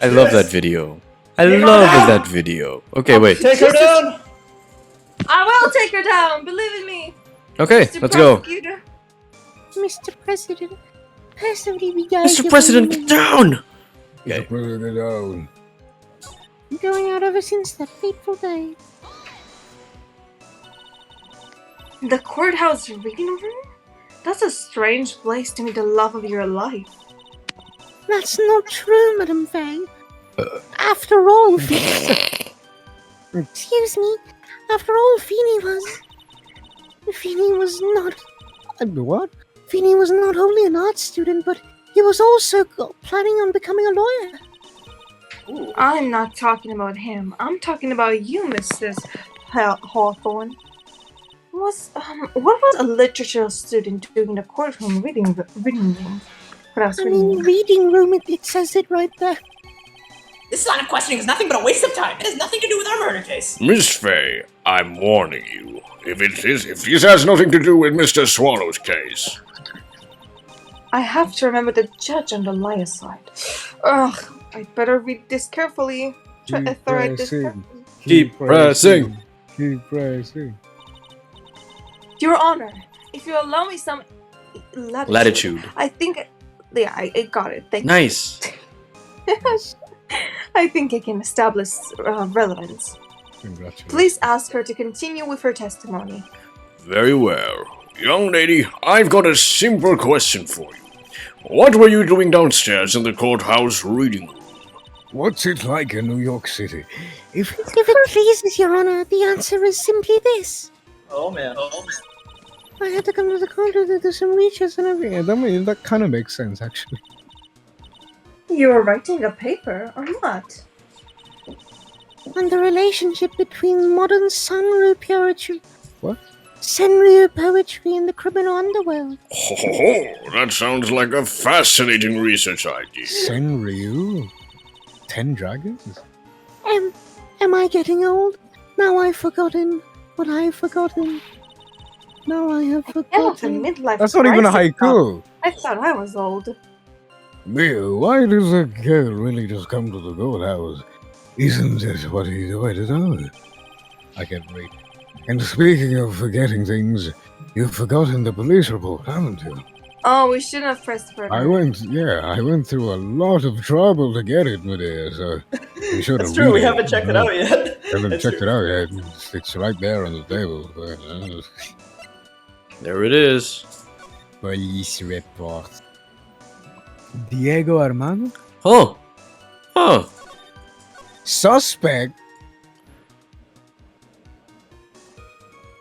I love that video. I love that video. Okay, wait. Take her down! I will take her down, believe in me. Okay, Mr. let's go. Prosecutor. Mr. President, personally, we guys Mr. President, get down! Okay. President down. I'm going out ever since that fateful day. The courthouse reading room? That's a strange place to meet the love of your life. That's not true, Madame Fang. After all, excuse me. After all, Feeny was not. What? Feeny was not only an art student, but he was also planning on becoming a lawyer. Ooh. I'm not talking about him. I'm talking about you, Mrs. Hawthorne. What was a literature student doing in the courtroom reading room? Reading room, it says it right there. This line of questioning is nothing but a waste of time. It has nothing to do with our murder case. Miss Fay, I'm warning you. If this has nothing to do with Mr. Swallow's case. I have to remember the judge on the liar side. Ugh, I'd better read this carefully. Keep pressing. Keep pressing. Your Honor, if you allow me some latitude. I think, yeah, I got it. Thank nice. I think I can establish relevance. Congratulations. Please ask her to continue with her testimony. Very well. Young lady, I've got a simple question for you. What were you doing downstairs in the courthouse reading room? What's it like in New York City? If it pleases Your Honor, the answer is simply this. Oh man. I had to come to the counter to do some research and everything. Yeah, that kind of makes sense, actually. You were writing a paper on what? On the relationship between modern Sanryu poetry. What? Sanryu poetry and the criminal underworld. Oh, that sounds like a fascinating research idea. Sanryu? 10 dragons? Am I getting old? Now I've forgotten what I've forgotten. Now I have forgotten. That's not even a haiku. I thought I was old. Mia, why does a girl really just come to the courthouse? Isn't it what he's going to do? I can't read. And speaking of forgetting things, you've forgotten the police report, haven't you? Oh, we shouldn't have pressed for I went through a lot of trouble to get it, my dear, so you should have. That's true, we haven't checked it out yet. Haven't checked it out yet. It's right there on the table. There it is. Police report. Diego Armando? Oh. Oh. Suspect?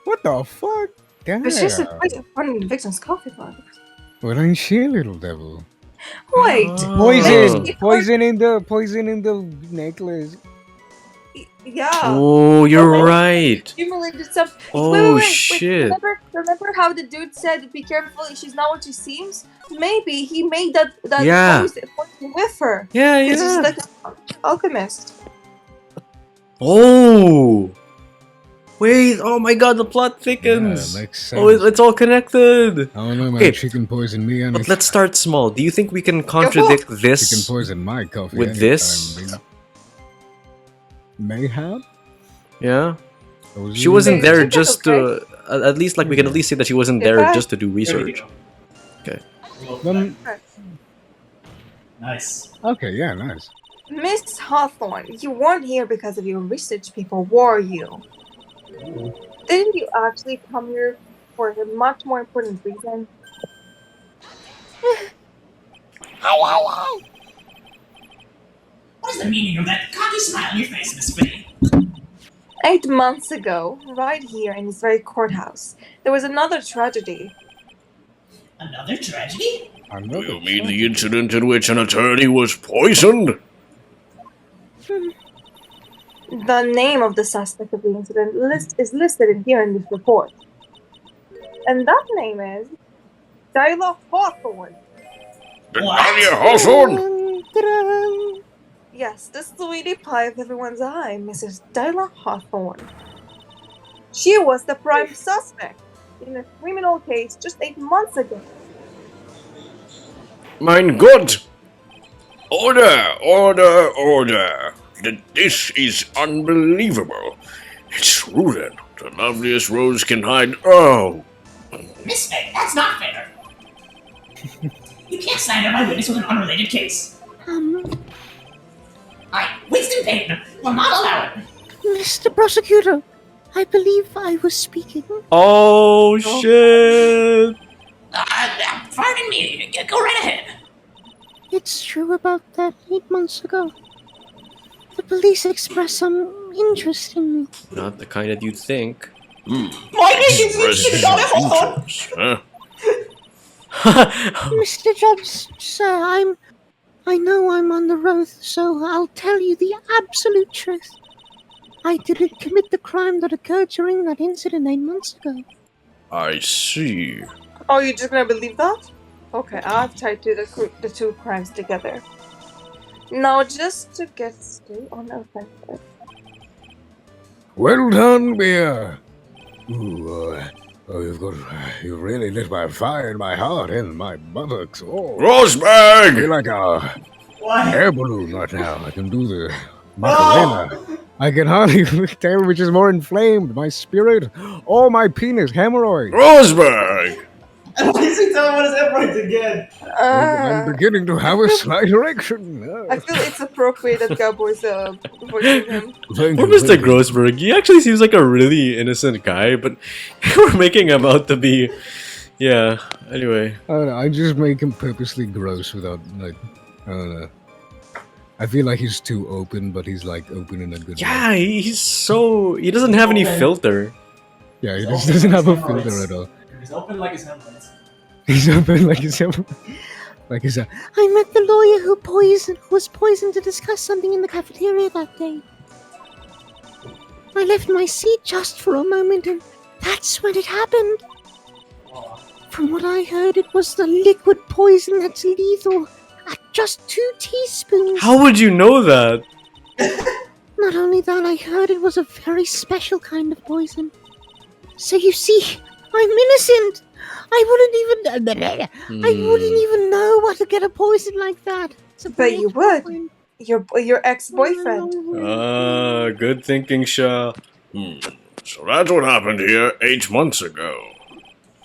What the fuck? Damn. It's just a place of finding the victim's coffee box. Well, ain't she a little devil? Wait. Poison in the necklace. Yeah. Oh, you're right. Accumulated stuff. Oh, wait. shit. Remember how the dude said, "Be careful, she's not what she seems." Maybe he made that Yeah. poison with her. Yeah. He's just like an alchemist. Oh. Wait, oh my god, the plot thickens. Yeah, makes sense. Oh, it's all connected. I don't know, man. Okay. She can poison me and But let's start small. Do you think we can contradict she can this poison my coffee with anytime, this? baby. Mayhap? Yeah. Poison? She wasn't there That's just okay. to... At least, like, we can at least say that she wasn't there Okay. just to do research. Okay. Nice. Okay, yeah, nice. Miss Hawthorne, you weren't here because of your research people, were you? Didn't you actually come here for a much more important reason? What is the meaning of that cocky smile on your face, Miss Fay? 8 months ago, right here in this very courthouse, there was another tragedy. Another tragedy? You mean the incident in which an attorney was poisoned? The name of the suspect of the incident is listed in here in this report. And that name is Dahlia Hawthorne. Dahlia Hawthorne? Yes, the sweetie pie of everyone's eye, Mrs. Dahlia Hawthorne. She was the prime suspect in a criminal case just 8 months ago. Mein Gott! Order! Order! Order! This is unbelievable. It's Rudin. The loveliest rose can hide. Oh! Miss Meg, that's not fair. You can't slander my witness with an unrelated case. Winston Payton will not allow it. Mr. Prosecutor, I believe I was speaking. Oh shit! Pardon me. Go right ahead. It's true about that 8 months ago. The police expressed some interest in me. Not the kind that you'd think. Why did you should have got it? Huh? Mr. Judge, sir, I know I'm on the road, so I'll tell you the absolute truth. I didn't commit the crime that occurred during that incident 8 months ago. I see. Oh, you're just gonna believe that? Okay, I've tied the two crimes together. Now, just to get straight on offensive. Well done, Beer. Ooh, you've really lit my fire in my heart and my buttocks. Oh, I Rosberg! feel like a What? air balloon right now. I can do the Macarena. I can hardly tell which is more inflamed, my spirit or my penis hemorrhoid. Rosberg! Why is he telling what his hemorrhoids again? I'm beginning to have a slight erection. I feel it's appropriate that Cowboy's voicing him. Thank Or you, Mr. thank you. Grossberg, he actually seems like a really innocent guy, but we're making him out to be... Yeah, anyway. I don't know, I just make him purposely gross without, like, I don't know. I feel like he's too open, but he's, like, open in a good Yeah, way. he's so... He doesn't have any filter. Yeah, he just doesn't have a filter at all. He's open like his hemorrhoids. He's open like his... Like his... I met the lawyer who was poisoned to discuss something in the cafeteria that day. I left my seat just for a moment, and that's when it happened. From what I heard, it was the liquid poison that's lethal at just 2 teaspoons. How would you know that? Not only that, I heard it was a very special kind of poison. So you see, I'm innocent. I wouldn't even know what to get a poison like that. But you would. Your ex-boyfriend. Good thinking, Shaw. So that's what happened here 8 months ago.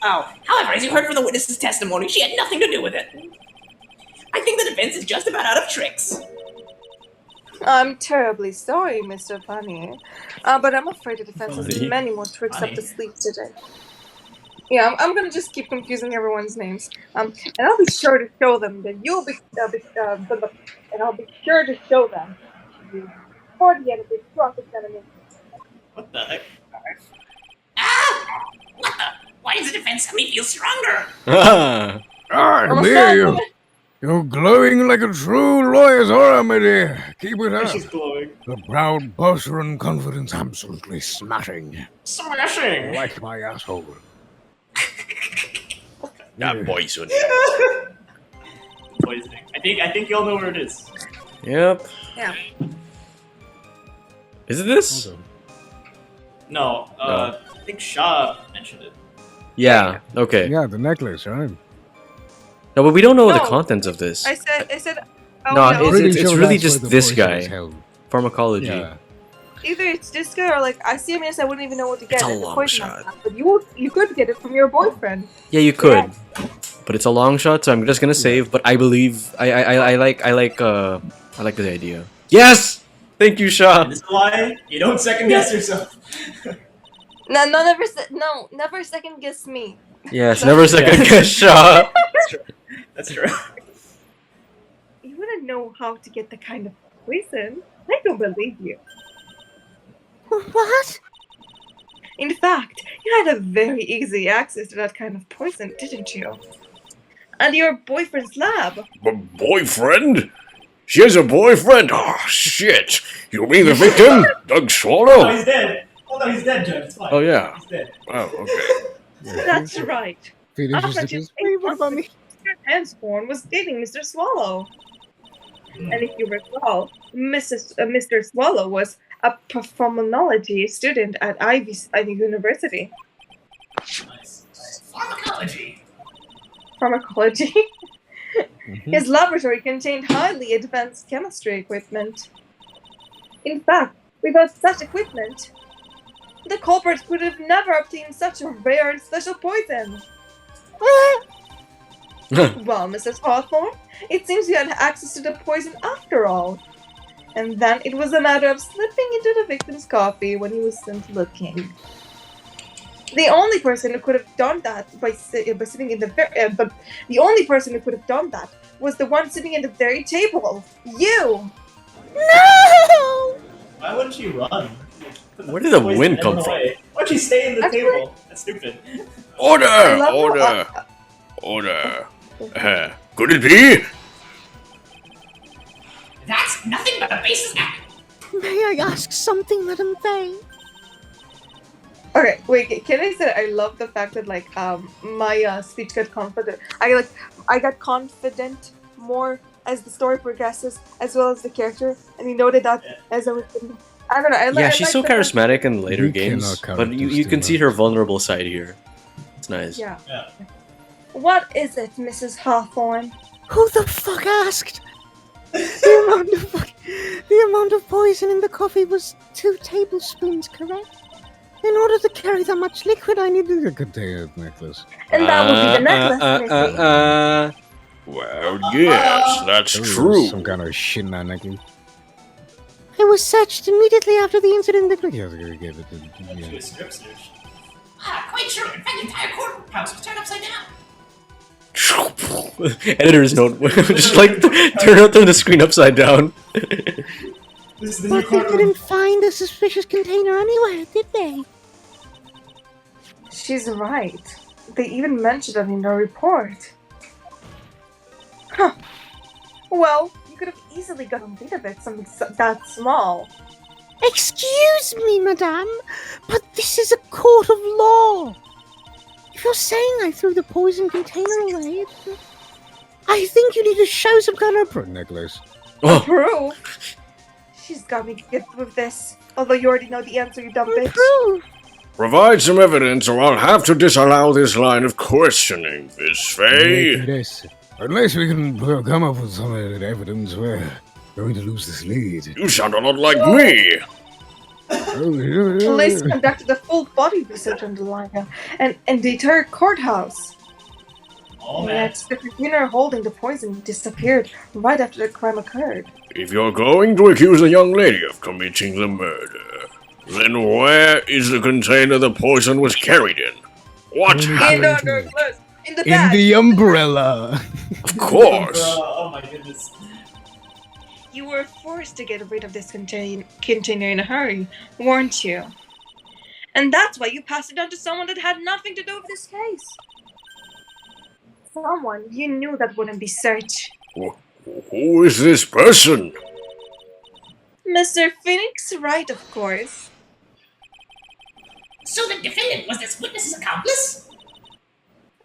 Oh, however, as you heard from the witness's testimony, she had nothing to do with it. I think the defense is just about out of tricks. I'm terribly sorry, Mr. Funny. But I'm afraid the defense has Funny? many more tricks up Funny? the sleeve today. Yeah, I'm gonna just keep confusing everyone's names. And I'll be sure to show them that you'll be, and I'll be sure to show them before the end of this cross-examination. What the heck? Ah! What the? Why does the defense have me feel stronger? Ah, Ah, Beer, you're glowing like a true lawyer's aura, my dear. Keep it up. She's glowing. The proud posture and confidence absolutely smashing. Smashing! Like my asshole. That poison. Poisoning. I think y'all know where it is. yep. Yeah. Is it this? No, I think Shaw mentioned it. Yeah, okay. Yeah, the necklace, right? No, but we don't know the No. contents of this. I said, oh No, no. it's Pretty sure really that's just where the this poison guy. is held. Pharmacology. Yeah. Either it's this guy or like I see him and I wouldn't even know what to get. It's a It's long poison shot. like that, but you could get it from your boyfriend. Yeah, you could. But it's a long shot, so I'm just gonna save. But I believe I like the idea. Yes, thank you, Shaw. And this is why you don't second guess yourself. No, never second guess me. Yes, never second guess Shaw. That's true. You wouldn't know how to get the kind of poison. I don't believe you. What? In fact, you had a very easy access to that kind of poison, didn't you? And your boyfriend's lab. Boyfriend? She has a boyfriend? Oh, shit. You mean the victim? Doug Oh, Swallow? he's dead. Oh no, he's dead, Judge. It's fine. Oh, yeah. He's dead. Oh, okay. That's right. Felix After just took you his- Wait, what about me? Mr. Hansborn was dating Mr. Swallow. And if you recall, Mr. Swallow was a pharmacology student at Ivy University. Nice. Pharmacology. Pharmacology? His laboratory contained highly advanced chemistry equipment. In fact, without such equipment, the culprit could have never obtained such a rare and special poison. Well, Mrs. Hawthorne, it seems you had access to the poison after all. And then it was a matter of slipping into the victim's coffee when he wasn't looking. The only person who could have done that by sitting in the the only person who could have done that was the one sitting at the very table. You. No! Why wouldn't she run? Where did the wind come from? Why would she stay in the table? That's stupid. Order! Order! Could it be? That's nothing but a baseless act. May I ask something, Madame Faye? Okay, wait. Can I say I love the fact that like my speech got confident. I got confident more as the story progresses, as well as the character, and he noted that as I was. I don't know. Yeah, she's so charismatic in later You games, cannot but you can see her vulnerable side here. It's nice. Yeah. Yeah. What is it, Mrs. Hawthorne? Who the fuck asked? The amount of poison in the coffee was 2 tablespoons, correct? In order to carry that much liquid, I needed A container necklace. And that would be the necklace, Missy. Well, yes, that's That was true. Some kind of shenanigans. I was searched immediately after the incident. Yeah, they gave it to She was strip searched. Quite sure. In fact, the entire courthouse was turned upside down. Editor's note: just like turn the screen upside down. This is the But new they courtroom. didn't find a suspicious container anywhere, did they? She's right. They even mentioned it in the report. Huh. Well, you could have easily gotten rid of it, something that small. Excuse me, madame, but this is a court of law. If you're saying I threw the poison container away, I think you need to show some kind of necklace. Oh, Proof? She's got me good with this. Although you already know the answer, you dumb bitch. proof. Provide some evidence or I'll have to disallow this line of questioning, Miss Faye. Yes. Unless we can come up with some evidence, we're going to lose this lead. You sound a lot like me. Police conducted a full body research on DAHLIA and the entire courthouse. Oh man. Yet the container holding the poison disappeared right after the crime occurred. If you're going to accuse a young lady of committing the murder, then where is the container the poison was carried in? What happened? In the In bag. the umbrella. Of course. Oh my goodness. You were forced to get rid of this container in a hurry, weren't you? And that's why you passed it on to someone that had nothing to do with this case. Someone you knew that wouldn't be searched. Who is this person? Mr. Phoenix Wright, of course. So the defendant was this witness's accomplice?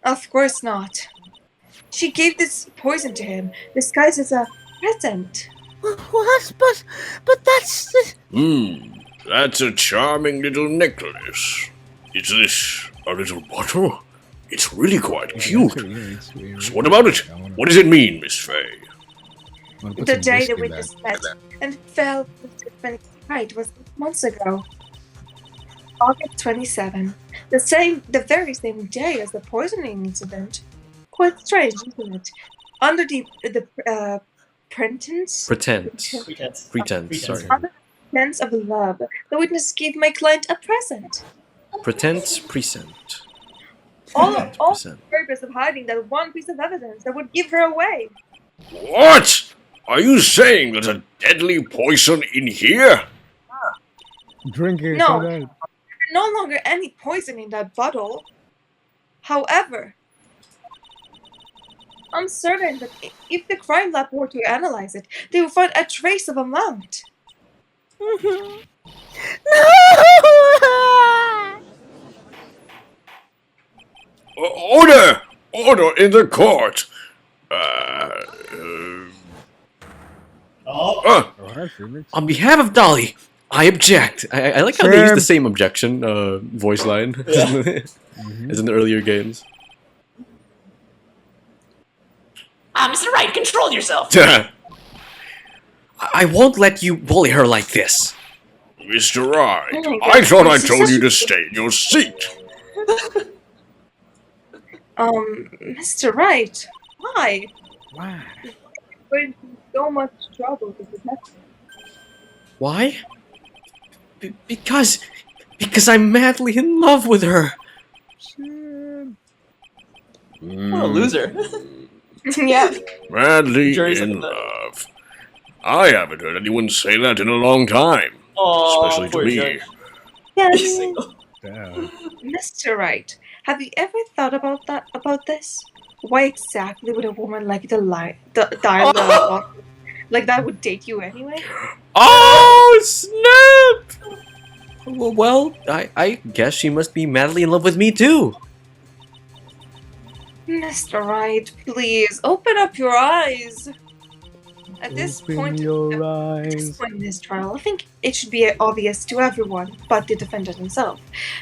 Of course not. She gave this poison to him, disguised as a present. What? But that's the... That's a charming little necklace. Is this a little bottle? It's really quite cute. So what about it? What does it mean, Miss Faye? The day the witness met and fell with Phoenix Wright was months ago. August 27. The very same day as the poisoning incident. Quite strange, isn't it? Under the pretense sorry. Under the pretense of love, the witness gave my client a present. Present. All for the Present. purpose of hiding that one piece of evidence that would give her away. What? Are you saying there's a deadly poison in here? Drink it. No. Right. There's no longer any poison in that bottle. However, I'm certain that if the crime lab were to analyze it, they will find a trace of amount. No! Order! Order in the court! Oh. Oh, hi, Phoenix. On behalf of Dolly, I object. I like how they use the same objection voice line as in the earlier games. Mr. Wright, control yourself. I won't let you bully her like this. Mr. Wright, Oh my I God, thought I this is told such you a- to stay in your seat. Mr. Wright, why? Why? We're in so much trouble with this necklace. Why? Because I'm madly in love with her. What a loser. Yeah. Madly Jury's in looking at love. I haven't heard anyone say that in a long time. Oh, Especially to me. He's single. Damn. Mr. Wright, have you ever thought about this? Why exactly would a woman like Darla like that would date you anyway? Oh, snap! Well, I guess she must be madly in love with me too. Mr. Wright, please open up your eyes. At this Open point, your at this eyes. point in this trial, I think it should be obvious to everyone but the defendant himself.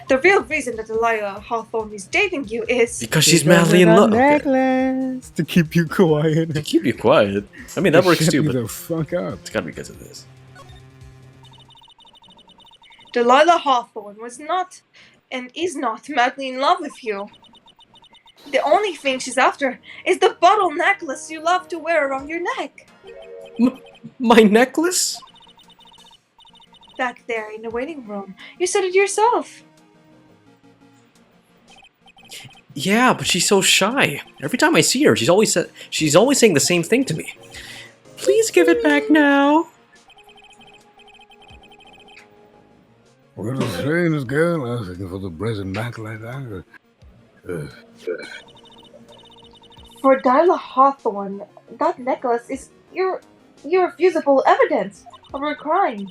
The real reason that Delia Hawthorne is dating you is Because she's madly in love. Okay. Necklace to keep you quiet. To keep you quiet. I mean, that works Shut too, me but the fuck up. it's gotta be because of this. Delilah Hawthorne was not and is not madly in love with you. The only thing she's after is the bottle necklace you love to wear around your neck. My necklace? Back there in the waiting room. You said it yourself. Yeah, but she's so shy. Every time I see her, she's always saying the same thing to me. Please give it back now. What a strange girl asking for the present back like that. For Darla Hawthorne, that necklace is irrefutable evidence of her crime.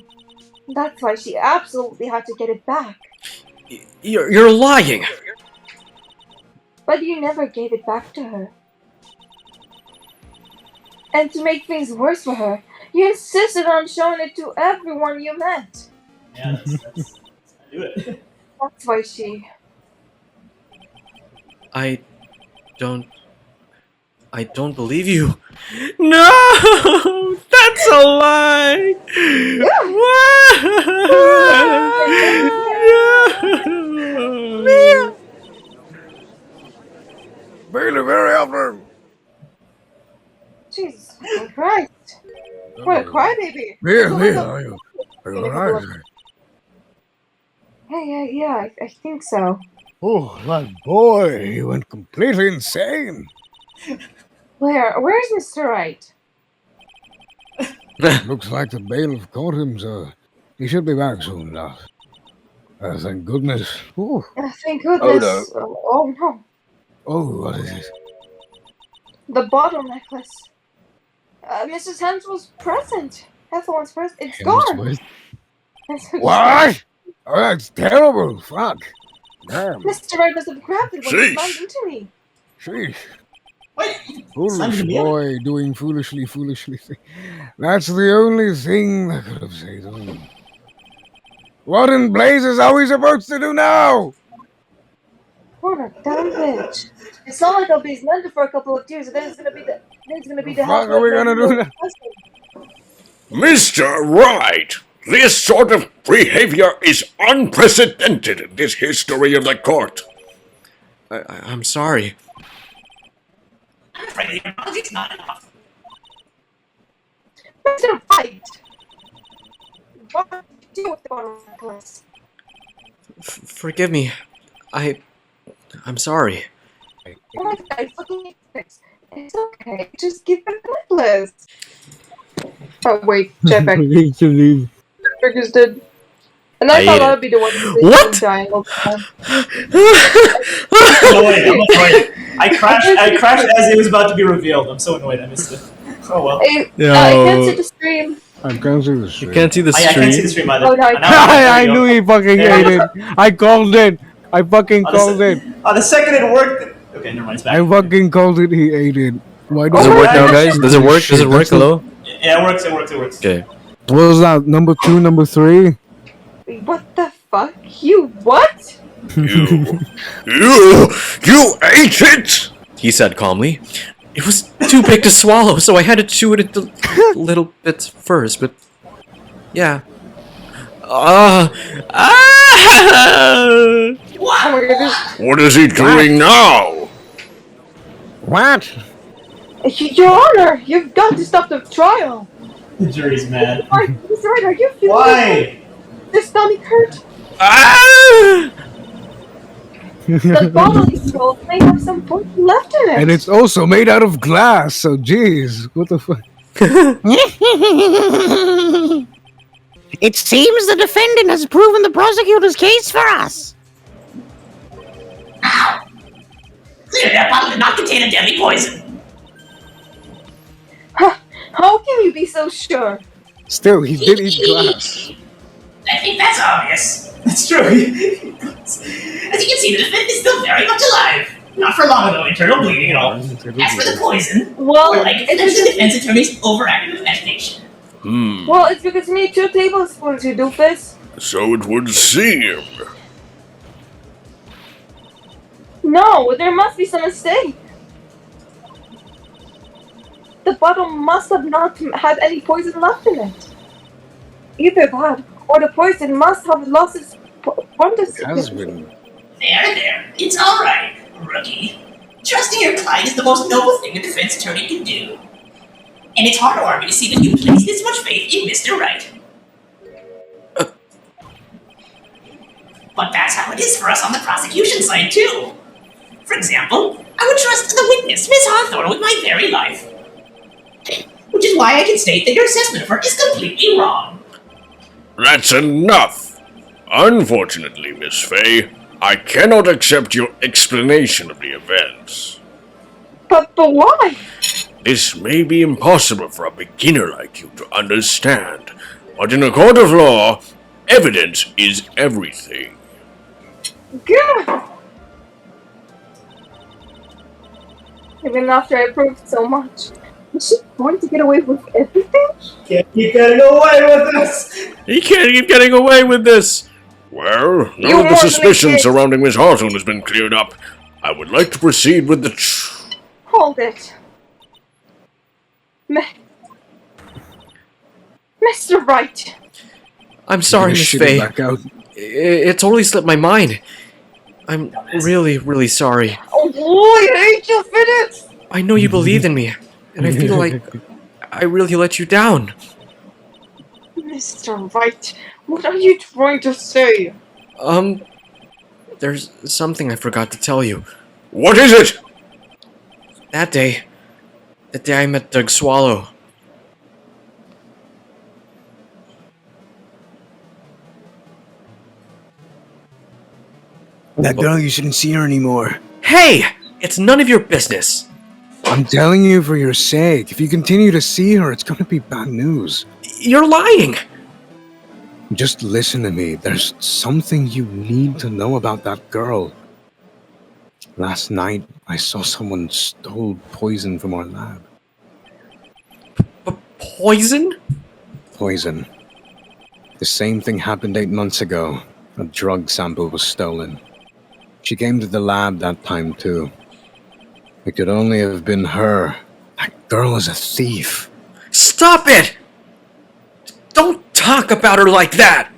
That's why she absolutely had to get it back. You're lying. But you never gave it back to her. And to make things worse for her, you insisted on showing it to everyone you met. Yeah, that's do it. That's why she... I don't believe you. No! That's a lie! No! Bailey, very often. Jesus fucking Christ. What a crybaby. Mia, Oh, Mia, no. are you alright? Yeah, I think so. Oh, that boy, he went completely insane. Where's Mr. Wright? Looks like the bailiff caught him, so he should be back soon enough. Thank goodness. Oh, Thank goodness. Oh no. oh, what is it? The bottle necklace. Mrs. Henswell's present. Hawthorne's present. It's gone. What? Oh, that's terrible. Fuck. Damn. Mr. Wright must have grabbed it when he Sheesh. slammed into me. Sheesh. Wait! Foolish Mia? boy doing foolishly. That's the only thing that could have saved him. What in blazes are we supposed to do now? What a dumb bitch. It's not like I'll be suspended for a couple of years and then it's gonna be the Fuck are we gonna do now? Mr. Wright, this sort of behavior is unprecedented in this history of the court. I'm sorry. I'm afraid the apology's not enough. Mr. Wright! What did you do with the bottle necklace? Forgive me. I'm sorry. Oh my god, I fucking fix. It's okay. Just give me the necklace. Oh wait, jetpack. Need to leave. Triggers did. And I I thought ate I it. would be the one who's What? dying all the time. I'm annoyed. I crashed as it was about to be revealed. I'm so annoyed I missed it. Oh well. I Yo. can't see the stream. I can't see the You stream. can't see the I can't see the stream. stream either. Oh, no, I And now- I there we knew go. he fucking There we ate go. it. I called it. I fucking Oh, called it. the second it worked. Okay, never mind. It's back. I fucking called it. He ate it. Why Does it don't work I- now, guys? Does it work? Does it work? That's the- Hello? Yeah, it works. It works. It works. Okay. What was that? Number 2, number 3? What the fuck? You what? You ate it? He said calmly. It was too big to swallow, so I had to chew it into little bits first, but... Yeah. Oh my goodness. What is he doing now? What? Your Honor, you've got to stop the trial. The jury's mad. Mr. Wright, are you feeling Why? this stomach hurt? Ah! The bodily scroll may have some poison left in it. And it's also made out of glass, so geez, what the fuck? It seems the defendant has proven the prosecutor's case for us. Clearly that bottle did not contain a deadly poison. How can you be so sure? Still, he did eat glass. I think that's obvious. That's true. As you can see, the defendant is still very much alive. Not for long, though, internal bleeding and all. As for the poison, Well, I like it's the defense attorney's overactive imagination. Well, it's because you need 2 tablespoons, you doofus. So it would seem. No, there must be some mistake. The bottle must have not had any poison left in it. Either that, or the poison must have lost its potency. Has been. There. It's alright, rookie. Trusting your client is the most noble thing a defense attorney can do. And it's heartwarming to see that you place this much faith in Mr. Wright. But that's how it is for us on the prosecution side, too. For example, I would trust the witness, Miss Hawthorne, with my very life. Which is why I can state that your assessment of her is completely wrong. That's enough. Unfortunately, Miss Fay, I cannot accept your explanation of the events. But why? This may be impossible for a beginner like you to understand, but in a court of law, evidence is everything. Good. Even after I proved so much, is she going to get away with everything? Can't keep getting away with this. He can't keep getting away with this! Well, You now that the more than suspicion did. surrounding Miss Hawthorne has been cleared up, I would like to proceed with the Hold it. Mr. Wright. I'm sorry, Miss Shit it Fay. back out. It totally slipped my mind. I'm really, really sorry. Oh, I hate you, Phoenix. I know you believed in me, and I feel like I really let you down. Mr. Wright, what are you trying to say? There's something I forgot to tell you. What is it? That day I met Doug Swallow. That girl, you shouldn't see her anymore. Hey! It's none of your business! I'm telling you for your sake. If you continue to see her, it's gonna be bad news. You're lying! Just listen to me. There's something you need to know about that girl. Last night, I saw someone stole poison from our lab. Poison? Poison. The same thing happened 8 months ago. A drug sample was stolen. She came to the lab that time too. It could only have been her. That girl is a thief. Stop it! Don't talk about her like that!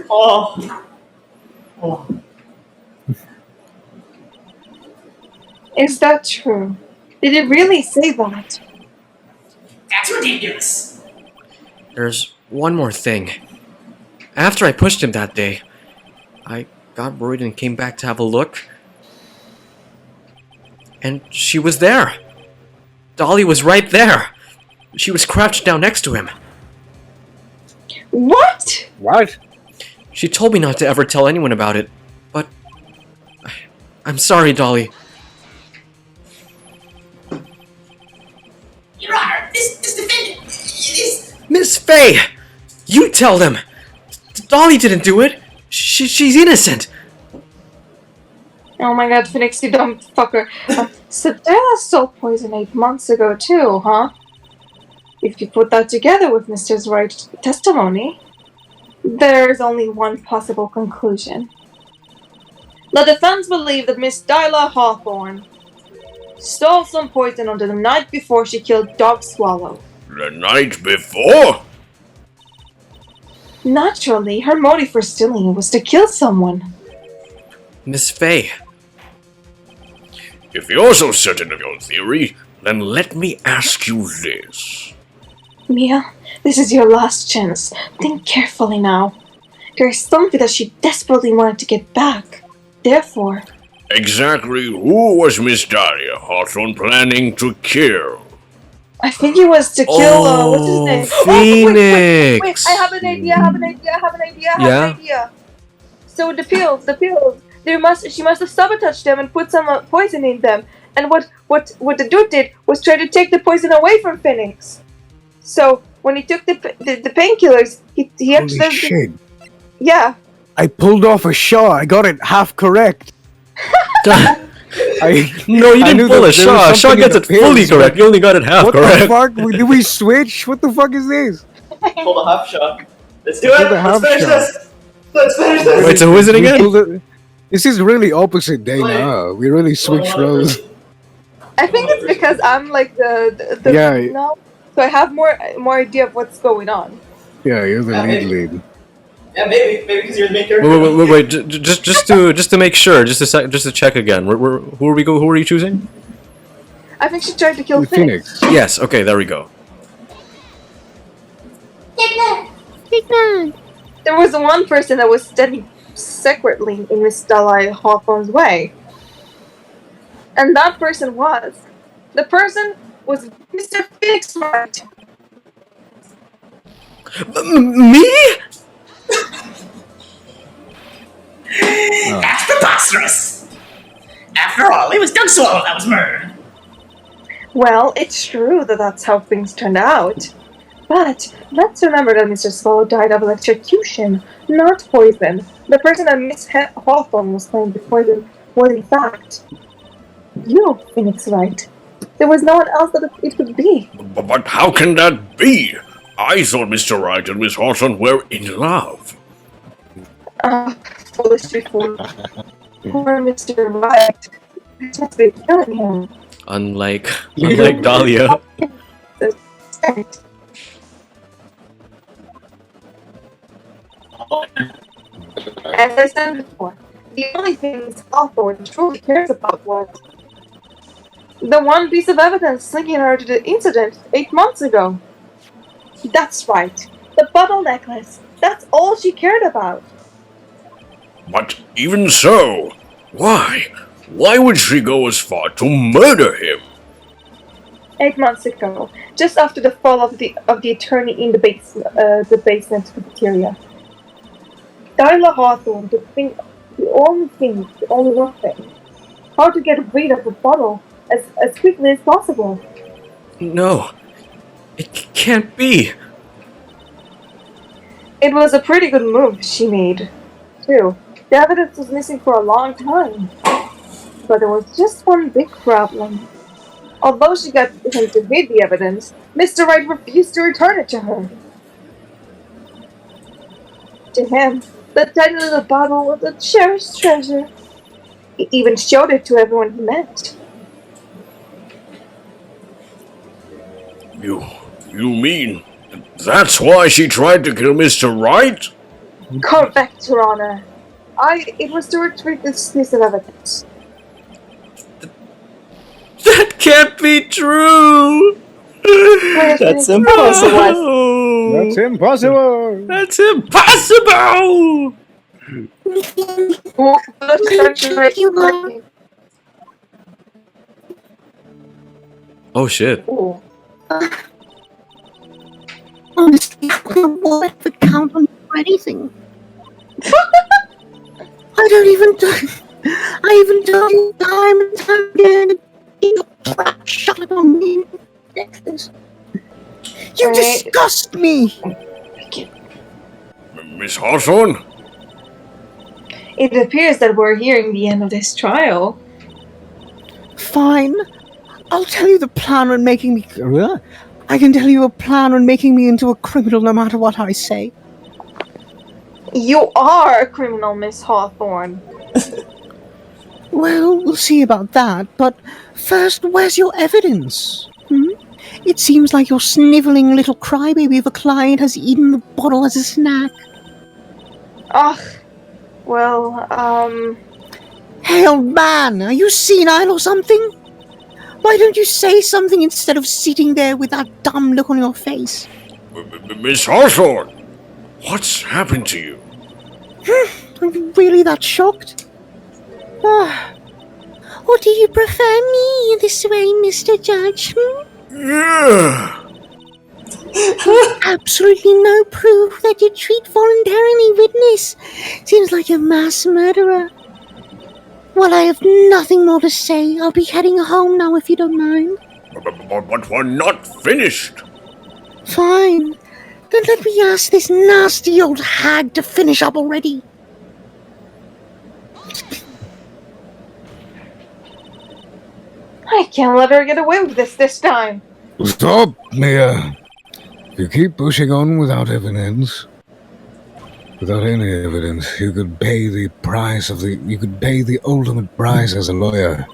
Oh. Oh. Is that true? Did it really say that? That's ridiculous. There's one more thing. After I pushed him that day, I got worried and came back to have a look. And she was there. Dolly was right there. She was crouched down next to him. What? What? She told me not to ever tell anyone about it, but... I'm sorry, Dolly. Your Honor, this defendant is... Miss Fay! You tell them! Dolly didn't do it! She's innocent! Oh my god, Phoenix, you dumb fucker. Stella stole poison 8 months ago too, huh? If you put that together with Mr. Wright's testimony, there's only one possible conclusion. The defense believe that Miss Dyla Hawthorne Stole some poison on the night before she killed Dog Swallow. The night before? Naturally, her motive for stealing it was to kill someone. Miss Faye. If you're so certain of your theory, then let me ask you this. Mia, this is your last chance. Think carefully now. There is something that she desperately wanted to get back. Therefore... Exactly who was Miss Dahlia Hawthorne planning to kill? I think it was to kill, what's his name? Phoenix! Wait, I have an idea. So the pills, she must have sabotaged them and put some poison in them. And what the dude did was try to take the poison away from Phoenix. So when he took the painkillers, he Holy shit. Yeah. I pulled off a shot. I got it half correct. No, you didn't pull a shot. Shaw gets it fully correct. You only got it half correct. What the fuck? Did we switch? What the fuck is this? Pull the half shot. Let's do it. Pull the half Let's finish shot. this. Let's finish this. Wait, so who is it again? This is really opposite day now. We really switched roles. I think it's because I'm like the Yeah. now, so I have more idea of what's going on. Yeah, you're the lead. Yeah, maybe because you're the main character. Wait, just to make sure, just to check again. Who are you choosing? I think she tried to kill Phoenix. Yes. Okay, there we go. Big man. There was one person that was standing secretly in Miss Dahlia Hawthorne's way, and that person was Mr. Phoenix Wright. Me? That's preposterous! After all, it was Doug Swallow that was murdered. Well, it's true that that's how things turned out. But let's remember that Mr. Swallow died of electrocution, not poison. The person that Miss Hawthorne was claiming to poison was in fact you, Phoenix Wright. There was no one else that it could be. But how can that be? I thought Mr. Wright and Miss Hawthorne were in love. Foolish fool. Poor Mr. Wright. I just been killing him. Unlike Dahlia. As I said before, the only thing Miss Hawthorne truly cares about was the one piece of evidence linking her to the incident 8 months ago. That's right, the bubble necklace. That's all she cared about. But even so, why? Why would she go as far to murder him? 8 months ago, just after the fall of the attorney in the basement cafeteria. Dahlia Hawthorne could think the only one thing, how to get rid of the bottle as quickly as possible. No, it can't be. It was a pretty good move she made, too. The evidence was missing for a long time. But there was just one big problem. Although she got him to read the evidence, Mr. Wright refused to return it to her. To him, the tiny little bottle was a cherished treasure. He even showed it to everyone he met. You mean that's why she tried to kill Mr. Wright? Correct, Your Honor. It was to retrieve this piece of evidence. That can't be true. That's impossible. No. That's impossible. That's impossible. Oh shit. Ooh. Honestly, I won't ever count on you for anything. I even told you time and time again, you trap shut up on me. You disgust me! Miss Hawthorne? It appears that we're hearing the end of this trial. Fine. I'll tell you the plan on making me... I can tell you a plan on making me into a criminal no matter what I say. You are a criminal, Miss Hawthorne. Well, we'll see about that, but first, where's your evidence? It seems like your sniveling little crybaby of a client has eaten the bottle as a snack. Ugh. Well, Hell, man, are you senile or something? Why don't you say something instead of sitting there with that dumb look on your face? Miss Hawthorne, what's happened to you? Are you really that shocked? Or do you prefer me this way, Mr. Judge? Yeah. Absolutely no proof that you treat voluntarily witness. Seems like a mass murderer. Well, I have nothing more to say. I'll be heading home now if you don't mind. But we're not finished. Fine. Then let me ask this nasty old hag to finish up already. I can't let her get away with this time. Stop, Mia. You keep pushing on without evidence. Without any evidence, you could pay the price of you could pay the ultimate price as a lawyer.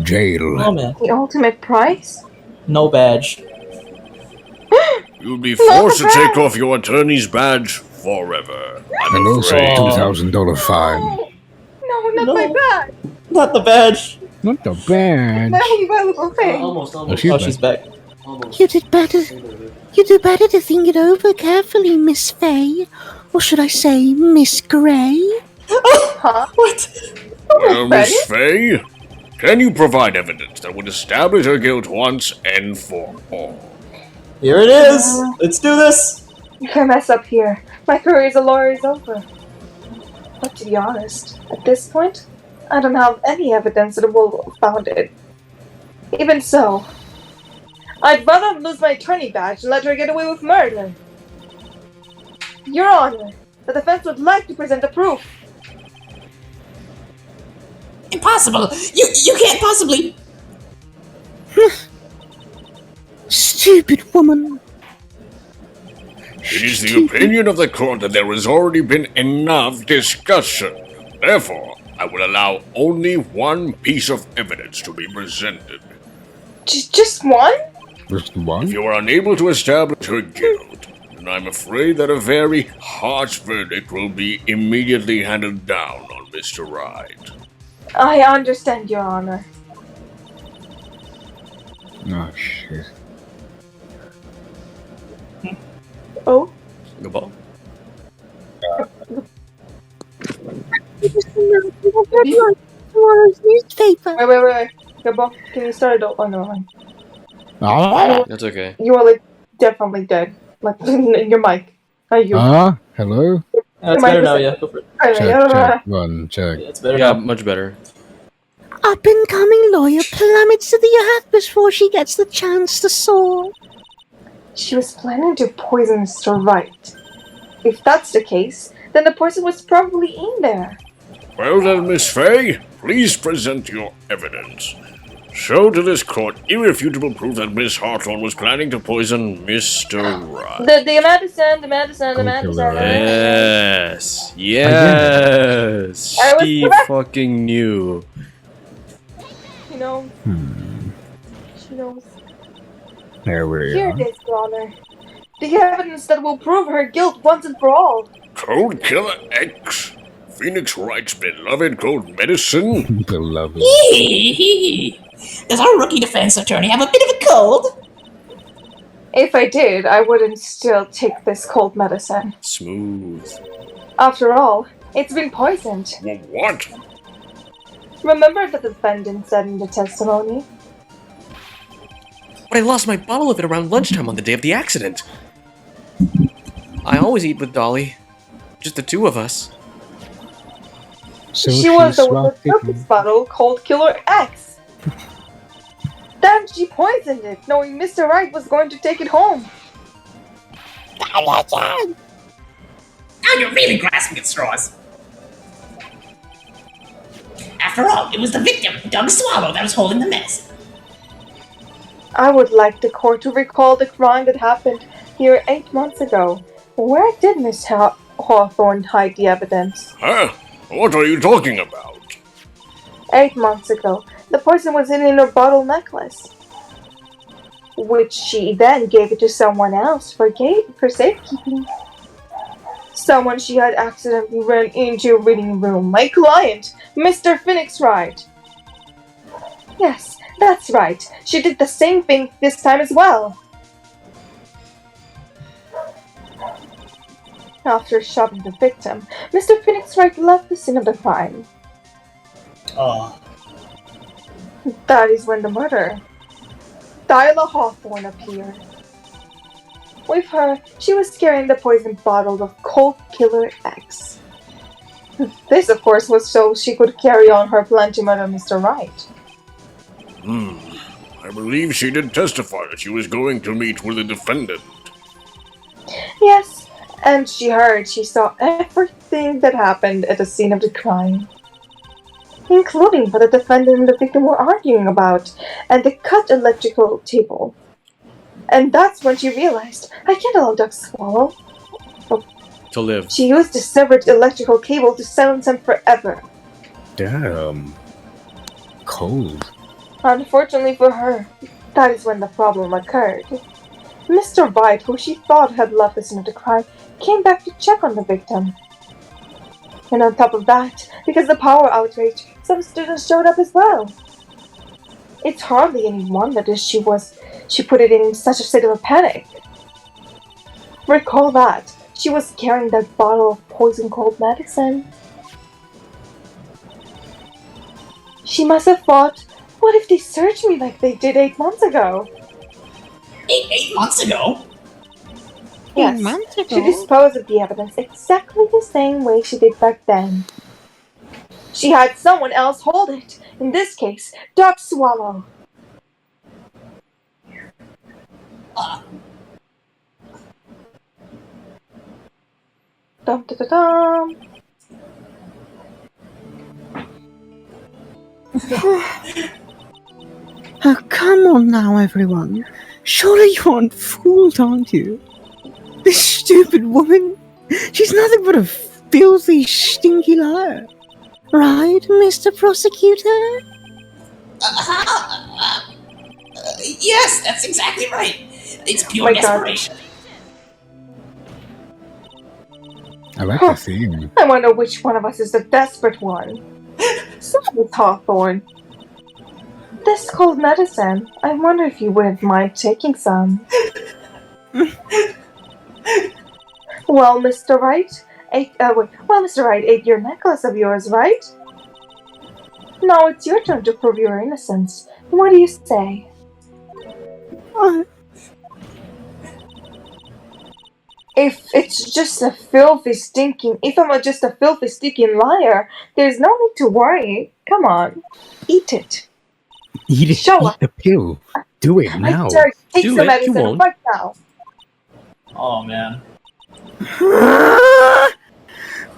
Jail. Oh man, The ultimate price? no badge. You'll be forced to take off your attorney's badge forever. And also a $2,000 fine. No, not No. my bad. Not the badge. Not the badge. My only valuable thing. Almost. Oh, she's back. You did better. You do better to think it over carefully, Miss Fay. Or should I say, Miss Grey? Huh? What? Well, Miss Fay, can you provide evidence that would establish her guilt once and for all? Here it is. Let's do this. If I mess up here, my career as a lawyer is over. But to be honest, at this point, I don't have any evidence that will found it. Even so, I'd rather lose my attorney badge than let her get away with murder. Your Honor, the defense would like to present the proof. Impossible! You can't possibly. Stupid woman. It is the opinion of the court that there has already been enough discussion. Therefore, I will allow only one piece of evidence to be presented. Just one? Just one? If you are unable to establish her guilt, then I'm afraid that a very harsh verdict will be immediately handed down on Mr. Wright. I understand, Your Honor. Oh, shit. Oh? Good ball. Tomorrow's newspaper. Wait. Gabo, can you start it over? Oh, no, fine. That's okay. You are like definitely dead. Like in your mic. Are you? Hello? It's better now, yeah. Go for it. Check. One, check. Yeah, it's better Yeah, now. much better. Up and coming lawyer plummets to the earth before she gets the chance to soar. She was planning to poison Mr. Wright. If that's the case, then the poison was probably in there. Well then, Miss Fay, please present your evidence. Show to this court irrefutable proof that Miss Hawthorne was planning to poison Mr. Wright. The medicine. Yes. I was She correct. fucking knew. You know, she knows. There we Here are. it is, Your Honor. The evidence that will prove her guilt once and for all. Cold Killer X, Phoenix Wright's beloved cold medicine. Beloved. Does our rookie defense attorney have a bit of a cold? If I did, I wouldn't still take this cold medicine. Smooth. After all, it's been poisoned. Well, what? Remember the defendant said in the testimony? But I lost my bottle of it around lunchtime on the day of the accident. I always eat with Dolly. Just the two of us. So She was the she's one who took this bottle, Cold Killer X. Then she poisoned it, knowing Mr. Wright was going to take it home. Now you're really grasping at straws. After all, it was the victim, Doug Swallow, that was holding the mess. I would like the court to recall the crime that happened here 8 months ago. Where did Miss Hawthorne hide the evidence? Huh? What are you talking about? 8 months ago, the poison was in her bottle necklace, which she then gave it to someone else for safekeeping. Someone she had accidentally run into a reading room. My client, Mr. Phoenix Wright. Yes, that's right. She did the same thing this time as well. After shooting the victim, Mr. Phoenix Wright left the scene of the crime. Oh. That is when the murderer, DAHLIA Hawthorne, appeared. With her, she was carrying the poisoned bottle of Cold Killer X. This, of course, was so she could carry on her plan to murder Mr. Wright. I believe she did testify that she was going to meet with the defendant. Yes, and she saw everything that happened at the scene of the crime, including what the defendant and the victim were arguing about, and the cut electrical table. And that's when she realized, I can't allow Duck Swallow to live. She used the severed electrical cable to silence him forever. Damn. Cold. Unfortunately for her, that is when the problem occurred. Mr. Wright, who she thought had left the scene of the crime, came back to check on the victim. And on top of that, because of the power outrage, some students showed up as well. It's hardly any wonder that she put it in such a state of panic. Recall that she was carrying that bottle of poison cold medicine. She must have thought, what if they searched me like they did 8 months ago? 8 months ago? Yes, 8 months ago? she disposed of the evidence exactly the same way she did back then. She had someone else hold it. In this case, Duck Swallow. Dum da da dum. Oh, come on now, everyone. Surely you aren't fooled, aren't you? This stupid woman, she's nothing but a filthy, stinky liar. Right, Mr. Prosecutor? Yes, that's exactly right. It's pure My God. desperation. I like the theme. I wonder which one of us is the desperate one. So, Miss Hawthorne. This cold medicine, I wonder if you wouldn't mind taking some. Well, Mr. Wright, Mr. Wright ate your necklace of yours, right? Now it's your turn to prove your innocence. What do you say? If I'm just a filthy, stinking liar, there's no need to worry. Come on, eat it. Eat it. Show Eat us. the pill. Do it now. I dare you take Do some it, medicine you won't. right now. Oh man.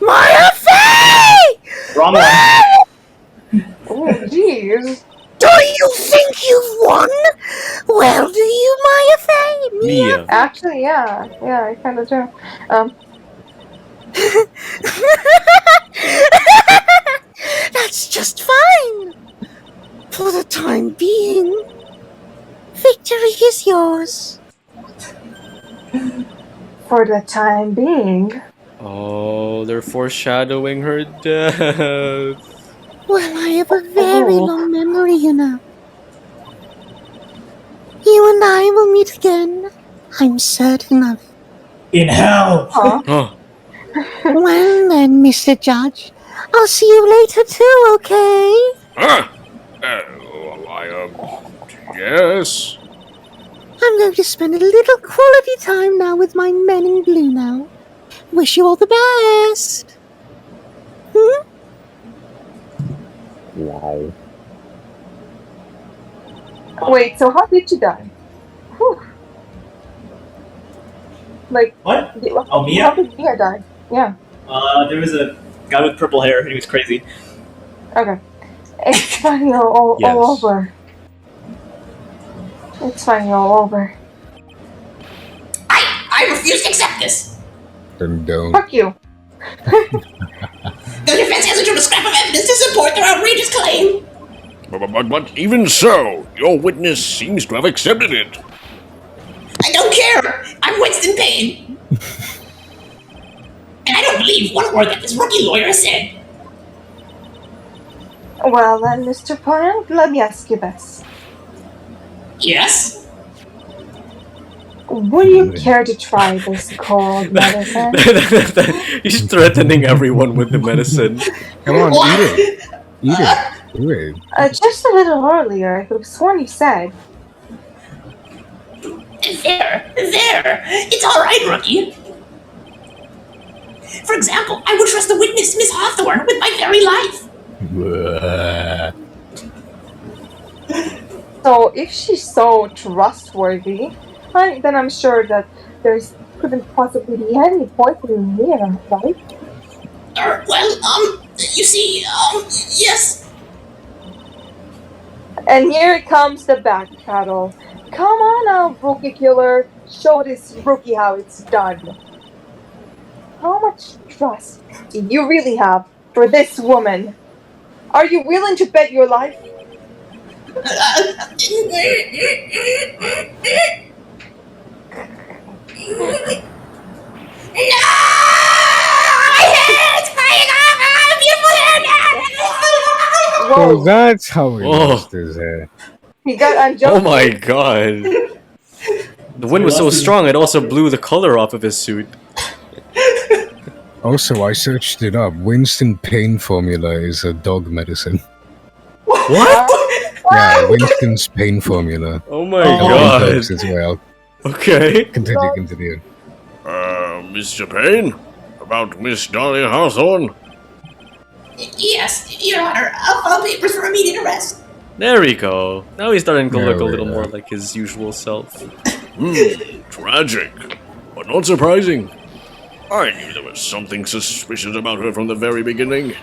My affair! Wrong one. Oh, jeez. Do you think you've won? Well, do you, my affair? Mia. Actually, yeah, I kind of do. That's just fine. For the time being, victory is yours. For the time being. Oh, they're foreshadowing her death. Well, I have a very Oh. long memory, you know. You and I will meet again. I'm certain of it. In hell. Huh? Oh, Well then, Mr. Judge, I'll see you later too, okay? Huh? Yes? I'm going to spend a little quality time now with my men in blue now. Wish you all the best. Wow. Wait, so how did you die? Whew. Like, What? how Oh, Mia? did Mia die? Yeah, There was a guy with purple hair. He was crazy. okay. It's funny all Yes. over. It's funny all over. I refuse to accept this. Then don't. Fuck you. The defense hasn't shown a scrap of evidence to support their outrageous claim. But even so, your witness seems to have accepted it. I don't care. I'm Winston Payne. And I don't believe one word that this rookie lawyer said. Well then, Mr. Pound, let me ask you this. Yes? Would you care to try this cold medicine? He's threatening everyone with the medicine. Come on, eat it. Eat it. Do it. Just a little earlier, I could have sworn you said. There. It's alright, rookie. For example, I would trust the witness, Miss Hawthorne, with my very life. So, if she's so trustworthy, then I'm sure that there's couldn't possibly be any poison here, right? You see, yes. And here comes the backpedal. Come on now, rookie killer. Show this rookie how it's done. How much trust do you really have for this woman? Are you willing to bet your life? So that's how he lost his hair. He got unjust. Oh my god. The wind was so strong it also blew the color off of his suit. Also, I searched it up. Winston Pain formula is a dog medicine. What? Yeah, Winston's pain formula. Oh my God. god. Dogs as well. Okay. Continue. Mr. Payne? About Miss Dahlia Hawthorne? Yes, Your Honor. I'll file papers for immediate arrest. There we go. Now he's starting to There look a we little go. more like his usual self. Tragic. But not surprising. I knew there was something suspicious about her from the very beginning.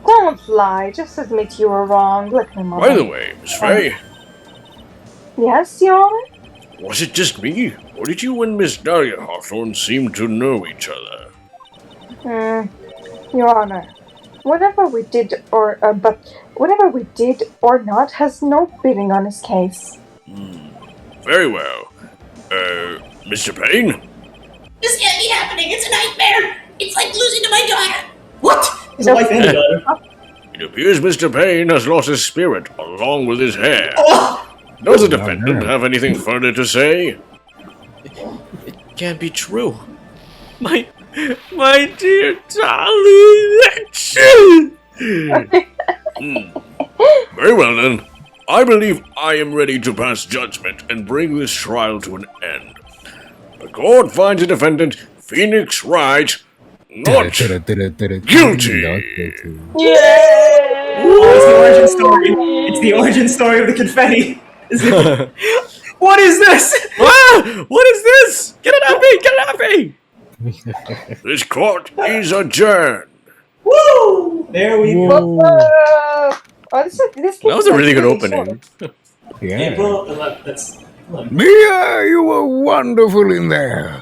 Don't lie. Just admit you were wrong. Look, my mom. By the way, Miss Faye, Yes, Your Honor? was it just me? Or did you and Miss Dahlia Hawthorne seem to know each other? Your Honor, whatever we did or not has no bearing on his case. Very well. Mr. Payne? This can't be happening. It's a nightmare. It's like losing to my daughter. What? His wife and daughter. It appears Mr. Payne has lost his spirit, along with his hair. Oh, Does the defendant have anything further to say? It can't be true. My dear darling. Very well then. I believe I am ready to pass judgment and bring this trial to an end. The court finds the defendant, Phoenix Wright, not guilty. It's the origin story. It's the origin story of the confetti. What is this? Ah! What is this? Get it off me! Get it off me! This court is adjourned. Woo! There we go. Oh, this That was a really good opening. Yeah. April 11th. That's 11th. Mia, you were wonderful in there.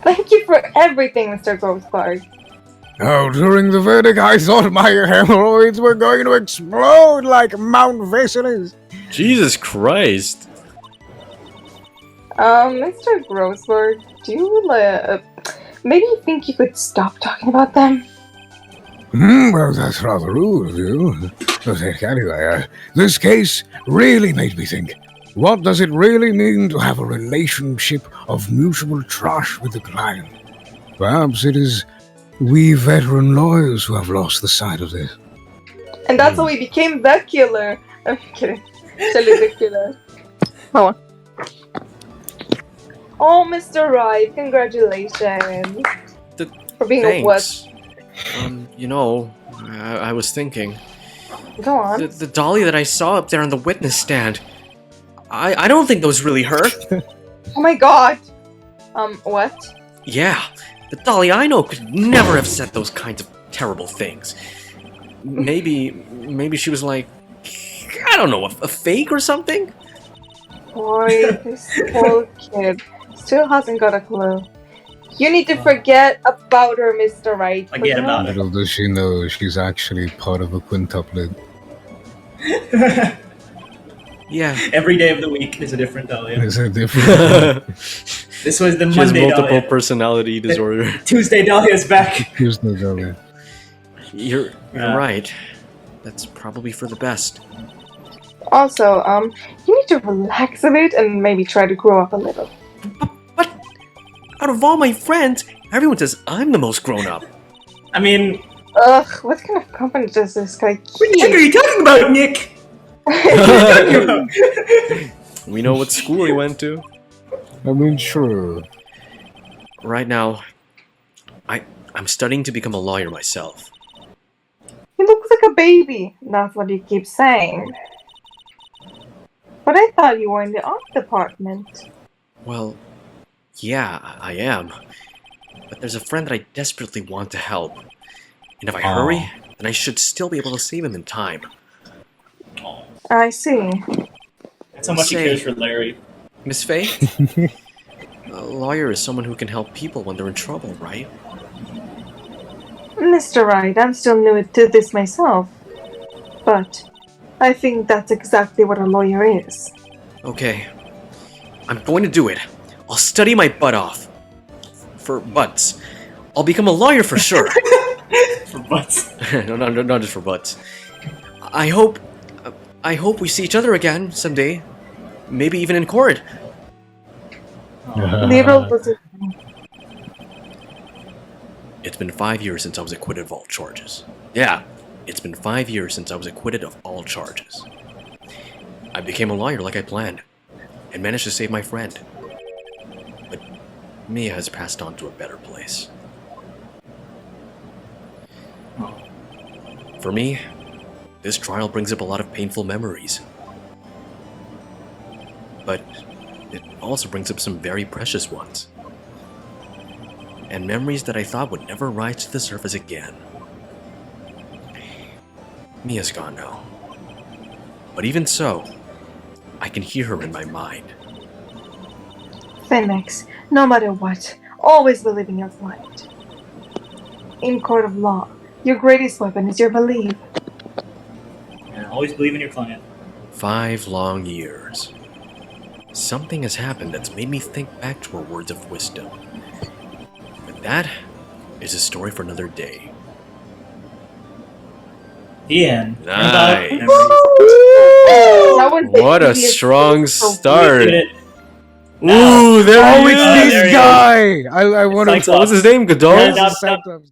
Thank you for everything, Mr. Grossbard. Oh, during the verdict, I thought my hemorrhoids were going to explode like Mount Vesuvius. Jesus Christ. Mr. Grossbard, do you, maybe you think you could stop talking about them? Well, that's rather rude of you. But anyway, this case really made me think. What does it really mean to have a relationship of mutual trust with the client? Perhaps it is we veteran lawyers who have lost the sight of this. And that's how he became the killer. I'm kidding. Actually, the killer. Hold on. Oh, Mr. Wright, congratulations. For being a what? Thanks. You know, I was thinking. Go on. The dolly that I saw up there on the witness stand. I don't think that was really her. Oh my god. What? Yeah, the dolly I know could never have said those kinds of terrible things. Maybe she was like, I don't know, a fake or something? Boy, this poor kid still hasn't got a clue. You need to forget about her, Mr. Wright. Forget about it. Little does she know, she's actually part of a quintuplet. Yeah. Every day of the week is a different Dahlia. It's a different. This was the She has Monday multiple Dahlia. personality disorder. Tuesday Dahlia's back. Here's no Dahlia. You're right. That's probably for the best. Also, you need to relax a bit and maybe try to grow up a little. But out of all my friends, everyone says I'm the most grown up. I mean, Ugh, what kind of company does this guy what the heck keep? are you talking about, Nick? We know what school he went to. I mean, sure. Right now, I'm studying to become a lawyer myself. He looks like a baby. That's what you keep saying. But I thought you were in the art department. Well, yeah, I am. But there's a friend that I desperately want to help. And if I hurry, then I should still be able to save him in time. I see. That's how much he cares for Larry. Miss Faye? A lawyer is someone who can help people when they're in trouble, right? Mr. Wright, I'm still new to this myself. But I think that's exactly what a lawyer is. Okay. I'm going to do it. I'll study my butt off. For butts. I'll become a lawyer for sure. For butts. No, not just for butts. I hope we see each other again someday. Maybe even in court. Liberal was It's been 5 years since I was acquitted of all charges. Yeah, it's been 5 years since I was acquitted of all charges. I became a lawyer like I planned, and managed to save my friend. But Mia has passed on to a better place. For me, this trial brings up a lot of painful memories. But it also brings up some very precious ones. And memories that I thought would never rise to the surface again. Mia's gone now. But even so, I can hear her in my mind. Phoenix, no matter what, always believe in your client. In court of law, your greatest weapon is your belief. Yeah, always believe in your client. 5 long years. Something has happened that's made me think back to her words of wisdom. But that is a story for another day. The end. Nice. Turnabout That was the What a easiest strong thing so start. Memories. Ooh, there Oh, he it's is! this guy! I want Cyclops. to. What's his name? Godot? Yeah, Cyclops.